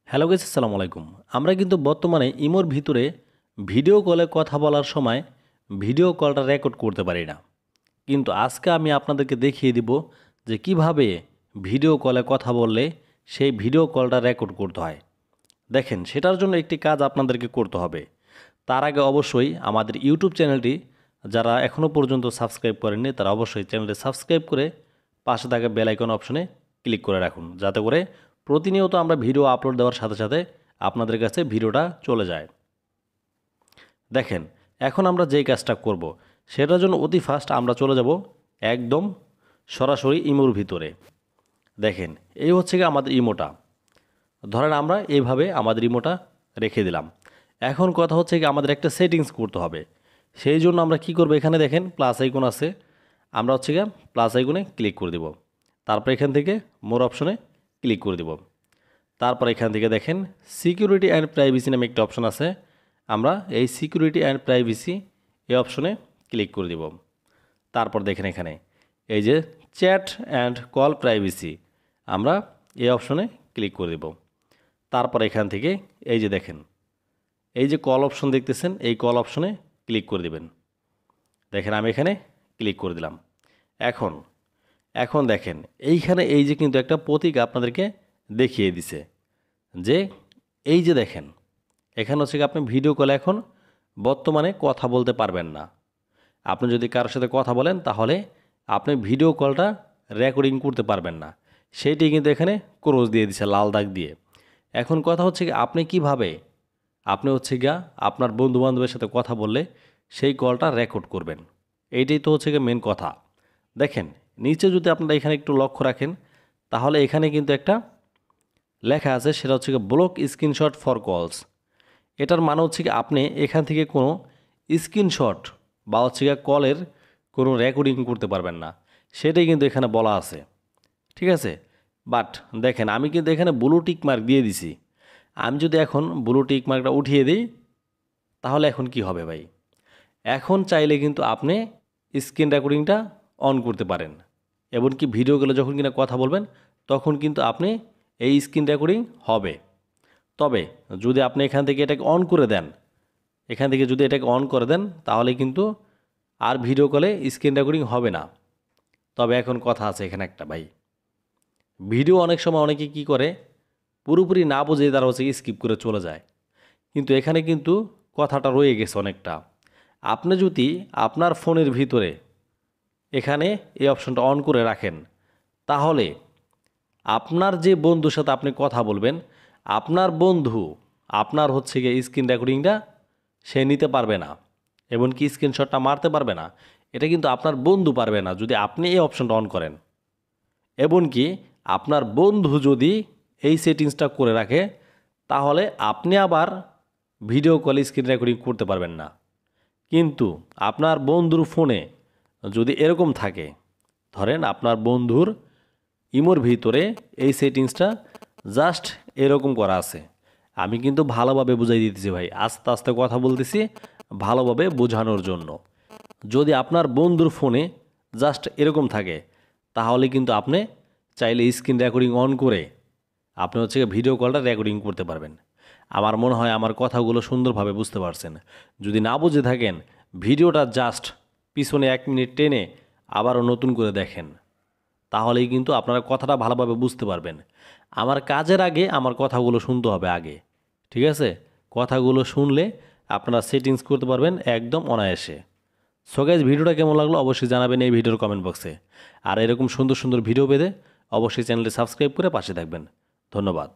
Hello guys, আসসালামু আলাইকুম। আমরা কিন্তু বর্তমানে ইমোর ভিতরে ভিডিও কলে কথা বলার সময় ভিডিও কলটা রেকর্ড করতে পারি না। কিন্তু আজকে আমি আপনাদেরকে দেখিয়ে দিব যে কিভাবে ভিডিও কলে কথা বললে সেই ভিডিও কলটা রেকর্ড করতে হয়। দেখেন, সেটার জন্য একটি কাজ আপনাদেরকে করতে হবে। তার আগে অবশ্যই আমাদের ইউটিউব চ্যানেলটি যারা এখনও পর্যন্ত সাবস্ক্রাইব করেননি তারা অবশ্যই চ্যানেলটি সাবস্ক্রাইব করে পাশে থাকা বেল আইকন অপশনে ক্লিক করে রাখুন, যাতে করে প্রতিনিয়ত আমরা ভিডিও আপলোড দেওয়ার সাথে সাথে আপনাদের কাছে ভিডিওটা চলে যায়। দেখেন, এখন আমরা যেই কাজটা করব সেটার জন্য অতি ফাস্ট আমরা চলে যাব একদম সরাসরি ইমোর ভিতরে। দেখেন, এই হচ্ছে কি আমাদের ইমোটা। ধরেন আমরা এইভাবে আমাদের ইমোটা রেখে দিলাম। এখন কথা হচ্ছে কি আমাদের একটা সেটিংস করতে হবে। সেই জন্য আমরা কি করব, এখানে দেখেন প্লাস আইকন আছে, আমরা হচ্ছে গিয়ে প্লাস আইকনে ক্লিক করে দেব। তারপর এখান থেকে মোর অপশনে ক্লিক করে দেব। তারপর এখান থেকে দেখেন সিকিউরিটি অ্যান্ড প্রাইভেসি নামে একটা অপশন আছে, আমরা এই সিকিউরিটি অ্যান্ড প্রাইভেসি এই অপশনে ক্লিক করে দেব। তারপর দেখেন এখানে এই যে চ্যাট অ্যান্ড কল প্রাইভেসি, আমরা এই অপশনে ক্লিক করে দেব। তারপর এখান থেকে এই যে দেখেন এই যে কল অপশন দেখতেছেন, এই কল অপশনে ক্লিক করে দেবেন। দেখেন আমি এখানে ক্লিক করে দিলাম। এখন দেখেন এইখানে এই যে কিন্তু একটা প্রতীক আপনাদেরকে দেখিয়ে দিছে যে এই যে দেখেন এখানে হচ্ছে কি আপনি ভিডিও কলে এখন বর্তমানে কথা বলতে পারবেন না। আপনি যদি কারোর সাথে কথা বলেন তাহলে আপনি ভিডিও কলটা রেকর্ডিং করতে পারবেন না। সেইটি কিন্তু এখানে ক্রস দিয়ে দিছে লাল দাগ দিয়ে। এখন কথা হচ্ছে কি আপনি কিভাবে আপনি হচ্ছে গিয়া আপনার বন্ধুবান্ধবের সাথে কথা বললে সেই কলটা রেকর্ড করবেন, এইটাই তো হচ্ছে গিয়ে মেন কথা। দেখেন নিচে যদি আপনারা এখানে একটু লক্ষ্য রাখেন তাহলে এখানে কিন্তু একটা লেখা আছে, সেটা হচ্ছে গিয়ে ব্লক স্ক্রিনশট ফর কলস। এটার মানে হচ্ছে কি আপনি এখান থেকে কোনো স্ক্রিনশট বা হচ্ছে গিয়ে কলের কোনো রেকর্ডিং করতে পারবেন না, সেটাই কিন্তু এখানে বলা আছে। ঠিক আছে, বাট দেখেন আমি কিন্তু এখানে ব্লু টিক মার্ক দিয়ে দিছি। আমি যদি এখন ব্লু টিক মার্কটা উঠিয়ে দিই তাহলে এখন কি হবে ভাই? এখন চাইলে কিন্তু আপনি স্ক্রিন রেকর্ডিংটা অন করতে পারেন, এমনকি ভিডিওগুলো যখন কিনা কথা বলবেন তখন কিন্তু আপনি এই স্ক্রিন রেকর্ডিং হবে। তবে যদি আপনি এখান থেকে এটাকে অন করে দেন, এখান থেকে যদি এটাকে অন করে দেন তাহলে কিন্তু আর ভিডিও কলে স্ক্রিন রেকর্ডিং হবে না। তবে এখন কথা আছে এখানে একটা ভাই, ভিডিও অনেক সময় অনেকে কি করে পুরোপুরি না বুঝে তারা হচ্ছে স্কিপ করে চলে যায়, কিন্তু এখানে কিন্তু কথাটা রয়ে গেছে অনেকটা। আপনি যদি আপনার ফোনের ভিতরে এখানে এই অপশনটা অন করে রাখেন তাহলে আপনার যে বন্ধুর সাথে আপনি কথা বলবেন, আপনার বন্ধু আপনার হচ্ছে গিয়ে স্ক্রিন রেকর্ডিংটা সে নিতে পারবে না, এমনকি স্ক্রিনশটটা মারতে পারবে না। এটা কিন্তু আপনার বন্ধু পারবে না যদি আপনি এই অপশনটা অন করেন। এমনকি আপনার বন্ধু যদি এই সেটিংসটা করে রাখে তাহলে আপনি আবার ভিডিও কল স্ক্রিন রেকর্ডিং করতে পারবেন না। কিন্তু আপনার বন্ধুর ফোনে যদি এরকম থাকে, ধরেন আপনার বন্ধুর ইমোর ভিতরে এই সেটিংসটা জাস্ট এরকম করা আছে। আমি কিন্তু ভালোভাবে বুঝাই দিতেছি ভাই, আস্তে আস্তে কথা বলতেছি ভালোভাবে বোঝানোর জন্য। যদি আপনার বন্ধুর ফোনে জাস্ট এরকম থাকে তাহলে কিন্তু আপনি চাইলে স্ক্রিন রেকর্ডিং অন করে আপনি হচ্ছে ভিডিও কলটা রেকর্ডিং করতে পারবেন। আমার মনে হয় আমার কথাগুলো সুন্দরভাবে বুঝতে পারছেন। যদি না বুঝে থাকেন ভিডিওটা জাস্ট পিছনে 1 মিনিট টেনে আবারও নতুন করে দেখেন, তাহলেই কিন্তু আপনারা কথাটা ভালোভাবে বুঝতে পারবেন। আমার কাজের আগে আমার কথাগুলো শুনতে হবে আগে, ঠিক আছে? কথাগুলো শুনলে আপনারা সেটিংস করতে পারবেন একদম অনায়াসে। সো গাইস, ভিডিওটা কেমন লাগলো অবশ্যই জানাবেন এই ভিডিওর কমেন্ট বক্সে। আর এরকম সুন্দর সুন্দর ভিডিও পেতে অবশ্যই চ্যানেলটি সাবস্ক্রাইব করে পাশে থাকবেন। ধন্যবাদ।